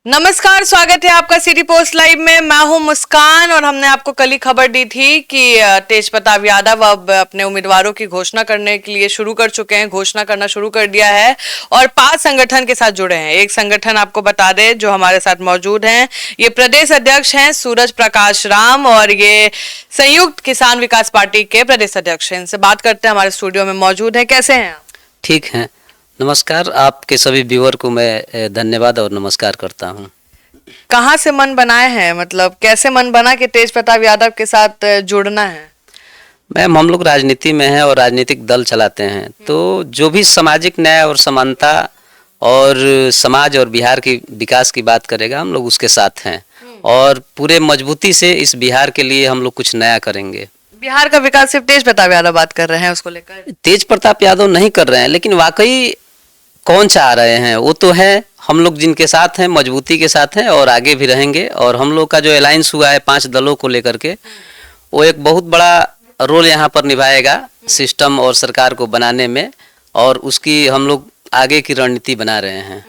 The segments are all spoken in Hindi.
नमस्कार, स्वागत है आपका सिटी पोस्ट लाइव में। मैं हूं मुस्कान और हमने आपको कल ही खबर दी थी कि तेज प्रताप यादव अब अपने उम्मीदवारों की घोषणा करने के लिए शुरू कर चुके हैं, घोषणा करना शुरू कर दिया है और 5 संगठन के साथ जुड़े हैं। एक संगठन आपको बता दे जो हमारे साथ मौजूद हैं, ये प्रदेश अध्यक्ष हैं सूरज प्रकाश राम और ये संयुक्त किसान विकास पार्टी के प्रदेश अध्यक्ष हैं। इनसे बात करते हैं, हमारे स्टूडियो में मौजूद है। कैसे हैं आप? ठीक है, नमस्कार। आपके सभी व्यूअर को मैं धन्यवाद और नमस्कार करता हूं। कहाँ से मन बनाए हैं, मतलब कैसे मन बना कि तेज प्रताप यादव के साथ जुड़ना है? मैम, हम लोग राजनीति में हैं और राजनीतिक दल चलाते हैं, तो जो भी सामाजिक न्याय और समानता और समाज और बिहार की विकास की बात करेगा, हम लोग उसके साथ हैं और पूरे मजबूती से इस बिहार के लिए हम लोग कुछ नया करेंगे। बिहार का विकास सिर्फ तेज प्रताप यादव बात कर रहे हैं उसको लेकर? तेज प्रताप यादव नहीं कर रहे हैं, लेकिन वाकई कौन चाह रहे हैं वो तो है हम लोग जिनके साथ हैं, मजबूती के साथ हैं और आगे भी रहेंगे। और हम लोग का जो अलायंस हुआ है 5 दलों को लेकर के, वो एक बहुत बड़ा रोल यहाँ पर निभाएगा सिस्टम और सरकार को बनाने में, और उसकी हम लोग आगे की रणनीति बना रहे हैं।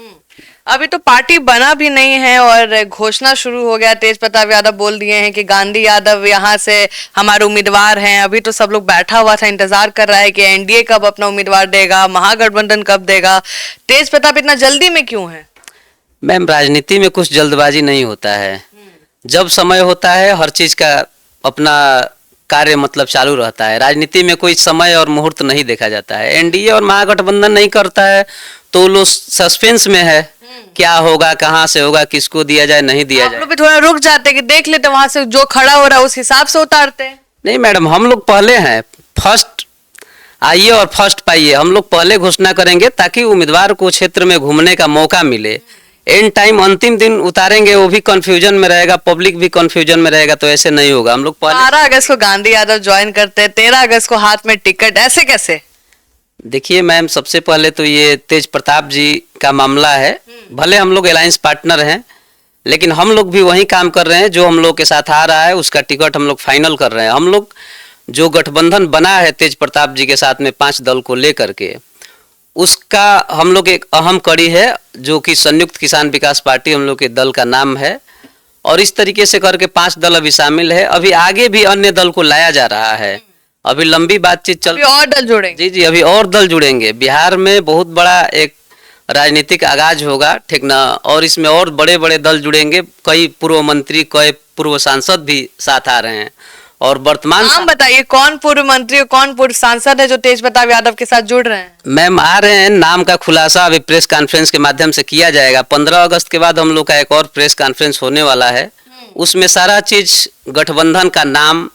अभी तो पार्टी बना भी नहीं है और घोषणा शुरू हो गया। तेज प्रताप यादव बोल दिए हैं कि गांधी यादव यहाँ से हमारे उम्मीदवार हैं। अभी तो सब लोग बैठा हुआ था, इंतजार कर रहा है कि एनडीए कब अपना उम्मीदवार देगा, महागठबंधन कब देगा। तेज प्रताप इतना जल्दी में क्यों है? मैम, राजनीति में कुछ जल्दबाजी नहीं होता है। जब समय होता है हर चीज का अपना कार्य मतलब चालू रहता है। राजनीति में कोई समय और मुहूर्त नहीं देखा जाता है। एनडीए और महागठबंधन नहीं करता है तो लोग सस्पेंस में है, क्या होगा, कहाँ से होगा, किसको दिया जाए, नहीं दिया जाए। आप लोग भी थोड़ा रुक जाते कि देख लेते, वहां से जो खड़ा हो रहा है उस हिसाब से उतारते। नहीं मैडम, हम लोग पहले हैं, फर्स्ट आइए और फर्स्ट पाइए। हम लोग पहले घोषणा करेंगे ताकि उम्मीदवार को क्षेत्र में घूमने का मौका मिले। एंड टाइम अंतिम दिन उतारेंगे, वो भी कंफ्यूजन में रहेगा, पब्लिक भी कंफ्यूजन में रहेगा, तो ऐसे नहीं होगा। हम लोग 12 अगस्त को गांधी यादव ज्वाइन करते हैं, 13 अगस्त को हाथ में टिकट, ऐसे कैसे? देखिए मैम, सबसे पहले तो ये तेज प्रताप जी का मामला है। भले हम लोग अलायंस पार्टनर हैं, लेकिन हम लोग भी वही काम कर रहे हैं जो हम लोग के साथ आ रहा है, उसका टिकट हम लोग फाइनल कर रहे हैं। हम लोग जो गठबंधन बना है तेज प्रताप जी के साथ में 5 दल को लेकर के, उसका हम लोग एक अहम कड़ी है जो कि संयुक्त किसान विकास पार्टी हम लोग के दल का नाम है। और इस तरीके से करके 5 दल अभी शामिल है। अभी आगे भी अन्य दल को लाया जा रहा है, अभी लंबी बातचीत चल, और दल जुड़ेंगे। जी, अभी और दल जुड़ेंगे। बिहार में बहुत बड़ा एक राजनीतिक आगाज होगा, ठीक ना, और इसमें और बड़े बड़े दल जुड़ेंगे। कई पूर्व मंत्री, कई पूर्व सांसद भी साथ आ रहे हैं। और वर्तमान नाम बताइए, कौन पूर्व मंत्री और कौन पूर्व सांसद है जो तेज प्रताप यादव के साथ जुड़ रहे हैं? मैम, आ रहे हैं, नाम का खुलासा अभी प्रेस कॉन्फ्रेंस के माध्यम से किया जाएगा। 15 अगस्त के बाद हम लोग का एक और प्रेस कॉन्फ्रेंस होने वाला है। उसमें सारा चीज, गठबंधन का नाम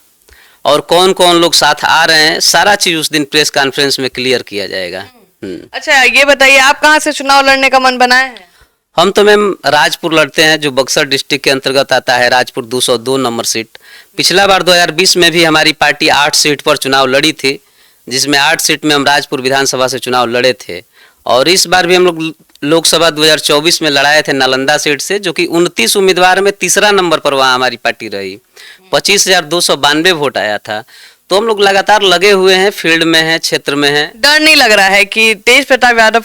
और कौन कौन लोग साथ आ रहे हैं, सारा चीज उस दिन प्रेस कॉन्फ्रेंस में क्लियर किया जाएगा। अच्छा, ये बताइए, आप कहाँ से चुनाव लड़ने का मन बनाए हैं? हम तो मैम राजपुर लड़ते हैं, जो बक्सर डिस्ट्रिक्ट के अंतर्गत आता है। Rajpur 202 number seat. पिछला बार 2020 में भी हमारी पार्टी 8 सीट पर चुनाव लड़ी थी, जिसमें 8 सीट में हम राजपुर विधानसभा से चुनाव लड़े थे। और इस बार भी हम लोग लोकसभा 2024 में लड़ाए थे नालंदा सीट से, जो कि 29 उम्मीदवार में तीसरा नंबर पर वहाँ हमारी पार्टी रही। 25,292 वोट आया था। तो हम लोग लगातार लगे हुए हैं, फील्ड में हैं, क्षेत्र में हैं। डर नहीं लग रहा है कि तेज प्रताप यादव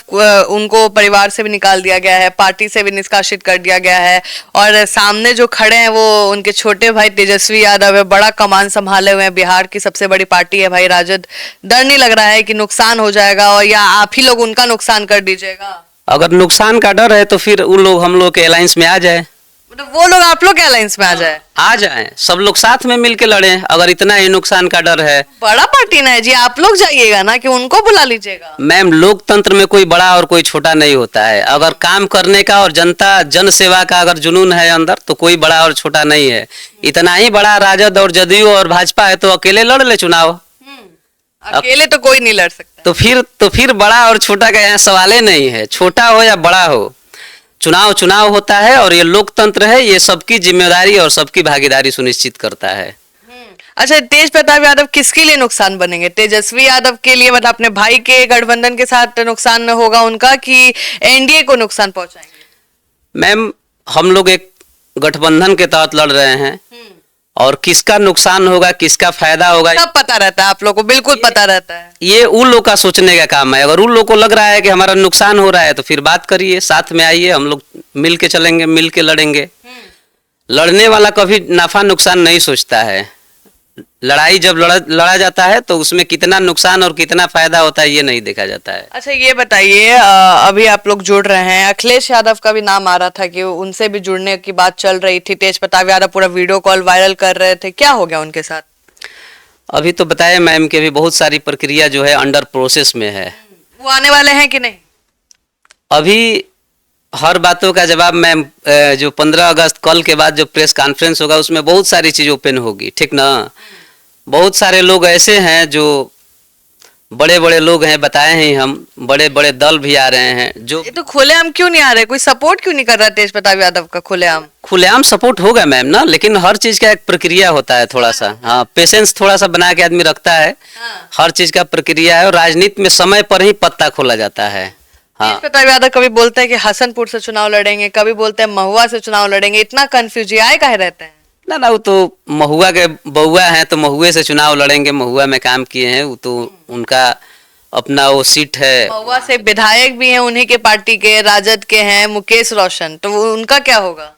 उनको परिवार से भी निकाल दिया गया है, पार्टी से भी निष्कासित कर दिया गया है, और सामने जो खड़े हैं वो उनके छोटे भाई तेजस्वी यादव है, बड़ा कमान संभाले हुए हैं, बिहार की सबसे बड़ी पार्टी है भाई राजद। डर नहीं लग रहा है कि नुकसान हो जाएगा और या आप ही लोग उनका नुकसान कर दीजिएगा? अगर नुकसान का डर है तो फिर उन लोग हम लोग के अलायंस में आ जाए। मतलब वो लोग आप लोग के अलायंस में आ जाए, सब लोग साथ में मिलके लड़े। अगर इतना ही नुकसान का डर है, बड़ा पार्टी ना है जी, आप लोग जाइएगा ना कि उनको बुला लीजिएगा? मैम, लोकतंत्र में कोई बड़ा और कोई छोटा नहीं होता है। अगर काम करने का और जन सेवा का अगर जुनून है अंदर, तो कोई बड़ा और छोटा नहीं है। इतना ही बड़ा राजद और जदयू और भाजपा है तो अकेले लड़ ले चुनाव। अकेले तो कोई नहीं लड़ सकता। तो फिर बड़ा और छोटा का यहाँ सवाल ही नहीं है, छोटा हो या बड़ा हो। चुनाव होता है और ये लोकतंत्र है, ये सबकी जिम्मेदारी और सबकी भागीदारी सुनिश्चित करता है। अच्छा, तेज प्रताप यादव किसके लिए नुकसान बनेंगे? तेजस्वी यादव के लिए, मतलब अपने भाई के गठबंधन के साथ नुकसान होगा उनका, कि एनडीए को नुकसान पहुंचाएंगे? मैम, हम लोग एक गठबंधन के तहत लड़ रहे हैं और किसका नुकसान होगा किसका फायदा होगा सब पता रहता है आप लोग को, बिल्कुल पता रहता है। ये उन लोग का सोचने का काम है। अगर उन लोग को लग रहा है कि हमारा नुकसान हो रहा है तो फिर बात करिए, साथ में आइए, हम लोग मिल के चलेंगे, मिल के लड़ेंगे। लड़ने वाला कभी नाफा नुकसान नहीं सोचता है। लड़ाई जब लड़ा जाता है तो उसमें कितना नुकसान और कितना फायदा होता है ये नहीं देखा जाता है। अच्छा ये बताइए, अभी आप लोग जुड़ रहे हैं, अखिलेश यादव का भी नाम आ रहा था कि उनसे भी जुड़ने की बात चल रही थी, तेज प्रताप यादव पूरा वीडियो कॉल वायरल कर रहे थे, क्या हो गया उनके साथ? अभी तो बताया मैम कि अभी बहुत सारी प्रक्रिया जो है अंडर प्रोसेस में है। वो आने वाले हैं कि नहीं? अभी हर बातों का जवाब मैम जो 15 अगस्त कल के बाद जो प्रेस कॉन्फ्रेंस होगा उसमें बहुत सारी चीज़ ओपन होगी, ठीक ना। बहुत सारे लोग ऐसे हैं जो बड़े बड़े लोग हैं, बताए हैं हम, बड़े बड़े दल भी आ रहे हैं जो। ये तो खुलेआम क्यों नहीं आ रहे? कोई सपोर्ट क्यों नहीं कर रहा तेज प्रताप यादव का खुलेआम? खुलेआम सपोर्ट होगा मैम ना, लेकिन हर चीज का एक प्रक्रिया होता है थोड़ा सा। हाँ, पेशेंस थोड़ा सा बना के आदमी रखता है। हर चीज का प्रक्रिया है और राजनीति में समय पर ही पत्ता खोला जाता है। हाँ, तेज प्रताप यादव कभी बोलते हैं कि हसनपुर से चुनाव लड़ेंगे, कभी बोलते हैं महुआ से चुनाव लड़ेंगे, इतना कंफ्यूज आए काहे रहते हैं? ना वो तो महुआ के बउआ हैं तो महुए से चुनाव लड़ेंगे, महुआ में काम किए हैं, वो तो उनका अपना वो सीट है। महुआ से विधायक भी हैं, उन्हीं के पार्टी के, राजद के हैं मुकेश रोशन, तो उनका क्या होगा?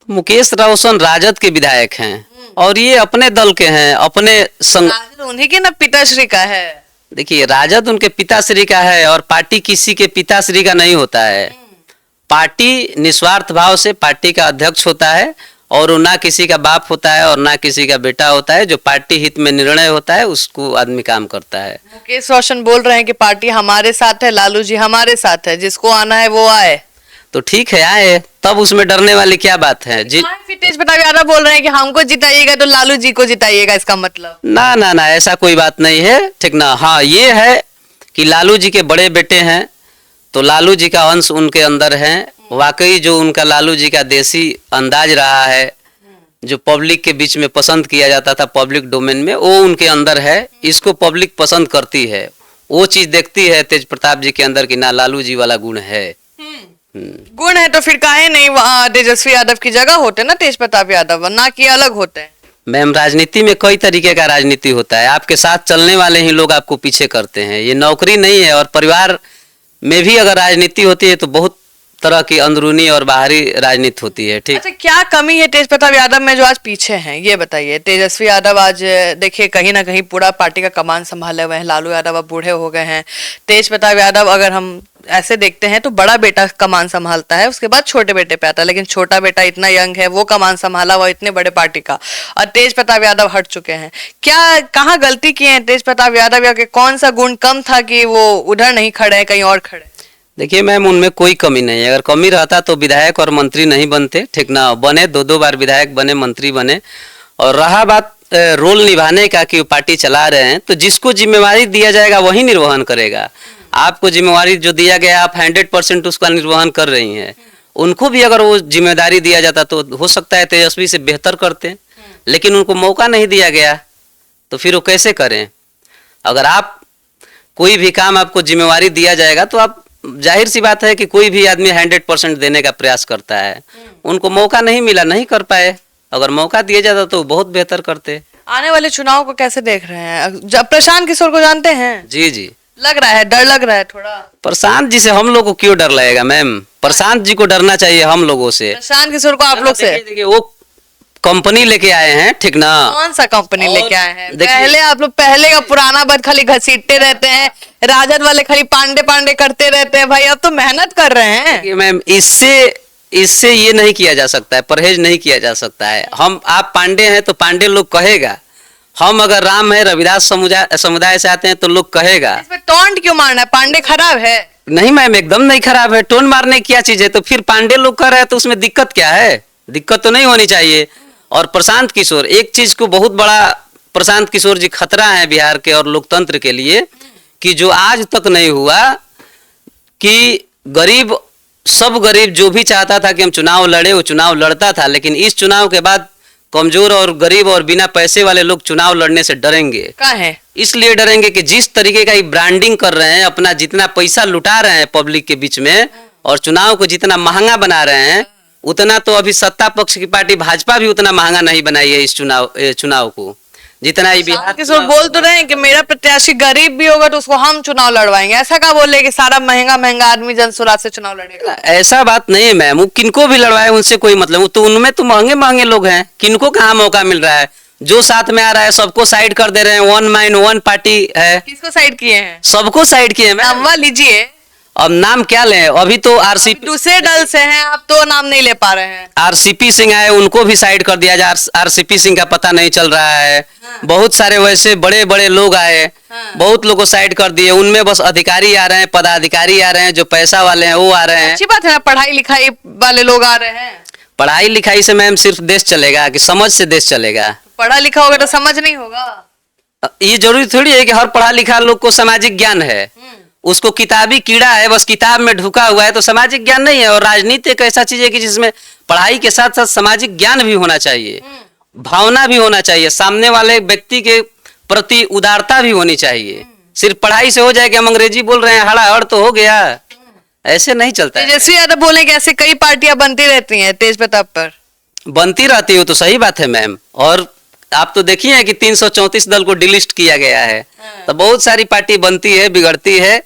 मुकेश रोशन राजद के विधायक हैं और ये अपने दल के हैं, अपने संग। राजद उन्हीं के ना पिताश्री का है। देखिए, राजद उनके पिताश्री का है और पार्टी किसी के पिताश्री का नहीं होता है। पार्टी निस्वार्थ भाव से पार्टी का अध्यक्ष होता है और ना किसी का बाप होता है और ना किसी का बेटा होता है। जो पार्टी हित में निर्णय होता है उसको आदमी काम करता है। मुकेश रोशन बोल रहे हैं कि पार्टी हमारे साथ है, लालू जी हमारे साथ है, जिसको आना है वो आए। तो ठीक है, आए, तब उसमें डरने वाली क्या बात है जी। फिर तेज प्रताप यादव बोल रहे हैं कि हमको जिताइएगा तो लालू जी को जिताइएगा, इसका मतलब? ना ना ना, ऐसा कोई बात नहीं है, ठीक ना। हाँ, ये है कि लालू जी के बड़े बेटे हैं तो लालू जी का अंश उनके अंदर है। वाकई जो उनका लालू जी का देसी अंदाज रहा है, जो पब्लिक के बीच में पसंद किया जाता था पब्लिक डोमेन में, वो उनके अंदर है। इसको पब्लिक पसंद करती है, वो चीज देखती है तेज प्रताप जी के अंदर कि ना लालू जी वाला गुण है। गुण है तो फिर काहे नहीं तेजस्वी यादव की जगह होते ना तेज प्रताप यादव, ना कि अलग होते हैं? मैम, राजनीति में कई तरीके का राजनीति होता है। आपके साथ चलने वाले ही लोग आपको पीछे करते हैं, ये नौकरी नहीं है। और परिवार में भी अगर राजनीति होती है तो बहुत तरह की अंदरूनी और बाहरी राजनीति होती है, ठीक। अच्छा, क्या कमी है तेज प्रताप यादव में जो आज पीछे हैं, ये बताइए। तेजस्वी यादव आज देखिए कहीं ना कहीं पूरा पार्टी का कमान संभाले हुए हैं, लालू यादव अब बूढ़े हो गए हैं। तेज प्रताप यादव अगर हम ऐसे देखते हैं तो बड़ा बेटा कमान संभालता है, उसके बाद छोटे बेटे पे आता है, लेकिन छोटा बेटा इतना यंग है, वो कमान संभाला हुआ इतने बड़े पार्टी का, और तेज प्रताप यादव हट चुके हैं। क्या कहाँ गलती की है तेज प्रताप यादव, या कौन सा गुण कम था कि वो उधर नहीं खड़े हैं, कहीं और खड़े? देखिए मैम, उनमें कोई कमी नहीं है। अगर कमी रहता तो विधायक और मंत्री नहीं बनते, ठीक ना। बने, दो बार विधायक बने, मंत्री बने। और रहा बात रोल निभाने का कि वो पार्टी चला रहे हैं, तो जिसको जिम्मेवारी दिया जाएगा वही निर्वहन करेगा। आपको जिम्मेवारी जो दिया गया, आप 100% उसका निर्वहन कर रही हैं। उनको भी अगर वो जिम्मेदारी दिया जाता तो हो सकता है तेजस्वी से बेहतर करते, लेकिन उनको मौका नहीं दिया गया तो फिर वो कैसे करें। अगर आप कोई भी काम आपको जिम्मेवारी दिया जाएगा तो आप, जाहिर सी बात है कि कोई भी आदमी 100% देने का प्रयास करता है। उनको मौका नहीं मिला, नहीं कर पाए। अगर मौका दिया जाता तो बहुत बेहतर करते। आने वाले चुनाव को कैसे देख रहे हैं? जब प्रशांत किशोर को जानते हैं? जी जी। लग रहा है, डर लग रहा है थोड़ा? प्रशांत जी से हम लोग को क्यों डर लगेगा मैम? प्रशांत जी को डरना चाहिए हम लोगों से। प्रशांत किशोर को आप लोग से? देखिए, वो कंपनी लेके आए हैं, ठीक ना। कौन सा कंपनी लेके आए हैं? देखिए, पहले आप लोग पहले का पुराना बद खाली घसीटते रहते हैं, राजद वाले खाली पांडे पांडे करते रहते हैं। भाई अब तो मेहनत कर रहे हैं। मैम, इससे ये नहीं किया जा सकता है, परहेज नहीं किया जा सकता है। आप पांडे हैं तो पांडे लोग कहेगा। हम अगर राम है, रविदास समुदाय से आते हैं तो लोग कहेगा। इसमें टोंट क्यों मारना है? पांडे खराब है? नहीं मैम, एकदम नहीं खराब है। टोन मारने की क्या चीज है? तो फिर पांडे लोग कर रहे हैं तो उसमें दिक्कत क्या है? दिक्कत तो नहीं होनी चाहिए। और प्रशांत किशोर, एक चीज को बहुत बड़ा प्रशांत किशोर जी खतरा है बिहार के और लोकतंत्र के लिए, कि जो आज तक नहीं हुआ कि गरीब, सब गरीब जो भी चाहता था कि हम चुनाव लड़े वो चुनाव लड़ता था, लेकिन इस चुनाव के बाद कमजोर और गरीब और बिना पैसे वाले लोग चुनाव लड़ने से डरेंगे। कहाँ है? इसलिए डरेंगे कि जिस तरीके का ये ब्रांडिंग कर रहे हैं, अपना जितना पैसा लुटा रहे हैं पब्लिक के बीच में और चुनाव को जितना महंगा बना रहे हैं, उतना तो अभी सत्ता पक्ष की पार्टी भाजपा भी उतना महंगा नहीं बनाई है इस चुनाव को, जितना ये बिहार किशोर बोल तो रहे हैं कि मेरा प्रत्याशी गरीब भी होगा तो उसको हम चुनाव लड़वाएंगे, ऐसा क्या बोले कि सारा महंगा महंगा आदमी जन स्वराज से चुनाव लड़ेगा? ऐसा बात नहीं है मैम, वो किनको भी लड़वाए उनसे कोई मतलब, तो उनमें तो महंगे महंगे लोग हैं, किनको कहाँ मौका मिल रहा है? जो साथ में आ रहा है सबको साइड कर दे रहे हैं, वन माइन वन पार्टी है। किसको साइड किए हैं? सबको साइड किए मैम। नाम लीजिए। अब नाम क्या लें, अभी तो आरसीपी दूसरे दल से हैं, आप तो नाम नहीं ले पा रहे हैं। आरसीपी सिंह आए, उनको भी साइड कर दिया जाए, आरसीपी सिंह का पता नहीं चल रहा है। हाँ। बहुत सारे वैसे बड़े बड़े लोग आए, हाँ। बहुत लोगों को साइड कर दिए, उनमें बस अधिकारी आ रहे हैं, पदाधिकारी आ रहे हैं, जो पैसा वाले हैं वो आ रहे हैं। अच्छी बात है ना, पढ़ाई लिखाई वाले लोग आ रहे हैं। पढ़ाई लिखाई से मैम सिर्फ देश चलेगा कि समझ से देश चलेगा? पढ़ा लिखा होगा तो समझ नहीं होगा। ये जरूरी थोड़ी है कि हर पढ़ा लिखा लोग को सामाजिक ज्ञान है, उसको किताबी कीड़ा है, बस किताब में ढुका हुआ है, तो सामाजिक ज्ञान नहीं है। और राजनीति एक ऐसा चीज है कि जिसमें पढ़ाई के साथ साथ सामाजिक ज्ञान भी होना चाहिए, भावना भी होना चाहिए, सामने वाले व्यक्ति के प्रति उदारता भी होनी चाहिए। सिर्फ पढ़ाई से हो जाए कि हम अंग्रेजी बोल रहे हैं हड़ाहड़ तो हो गया, ऐसे नहीं चलता है। तेजस्वी यादव बोले कि ऐसे कई पार्टियां बनती रहती हैं तेज प्रताप पर। बनती रहती हो तो सही बात है मैम, और आप तो देखिए कि 334 दल को डिलिस्ट किया गया है, तो बहुत सारी पार्टी बनती है, बिगड़ती है,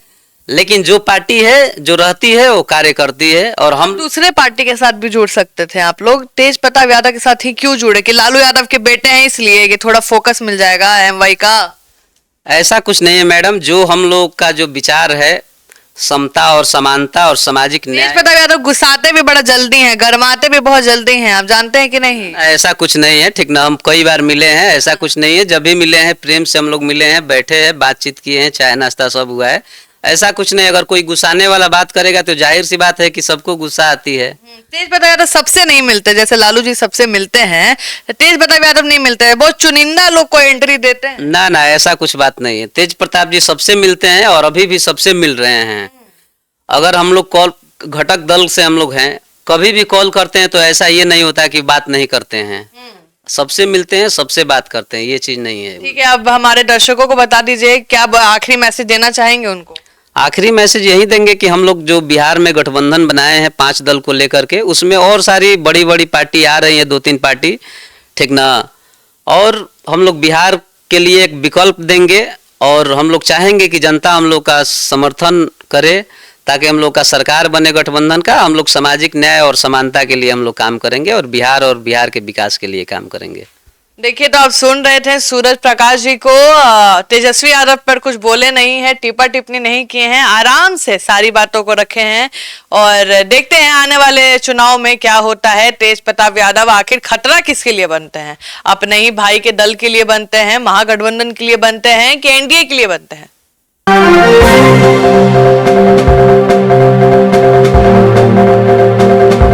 लेकिन जो पार्टी है जो रहती है वो कार्य करती है। और हम दूसरे पार्टी के साथ भी जुड़ सकते थे, आप लोग तेज प्रताप यादव के साथ ही क्यों जुड़े? कि लालू यादव के बेटे हैं इसलिए कि थोड़ा फोकस मिल जाएगा एमवाई का? ऐसा कुछ नहीं है मैडम, जो हम लोग का जो विचार है समता और समानता और सामाजिक तेज न्याय, प्रताप यादव गुस्साते भी बड़ा जल्दी हैं, गरमाते भी बहुत जल्दी हैं, आप जानते हैं कि नहीं? ऐसा कुछ नहीं है। ठीक ना, हम कई बार मिले हैं, ऐसा कुछ नहीं है। जब भी मिले हैं प्रेम से हम लोग मिले हैं, बैठे हैं, बातचीत किए हैं, चाय नाश्ता सब हुआ है, ऐसा कुछ नहीं। अगर कोई गुस्साने वाला बात करेगा तो जाहिर सी बात है कि सबको गुस्सा आती है। तेज प्रताप यादव सबसे नहीं मिलते, जैसे लालू जी सबसे मिलते हैं, तेज प्रताप यादव नहीं मिलते हैं, बहुत चुनिंदा लोग को एंट्री देते हैं। ना ना, ऐसा कुछ बात नहीं है। तेज प्रताप जी सबसे मिलते हैं और अभी भी सबसे मिल रहे हैं। अगर हम लोग कॉल घटक दल से हम लोग हैं, कभी भी कॉल करते हैं तो ऐसा ये नहीं होता कि बात नहीं करते हैं, सबसे मिलते हैं, सबसे बात करते हैं, ये चीज नहीं है। ठीक है, अब हमारे दर्शकों को बता दीजिए क्या आखिरी मैसेज देना चाहेंगे उनको? आखिरी मैसेज यही देंगे कि हम लोग जो बिहार में गठबंधन बनाए हैं 5 दल को लेकर के, उसमें और सारी बड़ी बड़ी पार्टी आ रही है, 2-3 पार्टी, ठीक ना। और हम लोग बिहार के लिए एक विकल्प देंगे और हम लोग चाहेंगे कि जनता हम लोग का समर्थन करे ताकि हम लोग का सरकार बने गठबंधन का। हम लोग सामाजिक न्याय और समानता के लिए हम लोग काम करेंगे और बिहार के विकास के लिए काम करेंगे। देखिए, तो आप सुन रहे थे सूरज प्रकाश जी को। तेजस्वी यादव पर कुछ बोले नहीं है, टिप्पा टिप्पणी नहीं किए हैं, आराम से सारी बातों को रखे हैं और देखते हैं आने वाले चुनाव में क्या होता है। तेज प्रताप यादव आखिर खतरा किसके लिए बनते हैं? अपने ही भाई के दल के लिए बनते हैं, महागठबंधन के लिए बनते हैं कि एनडीए के लिए बनते हैं?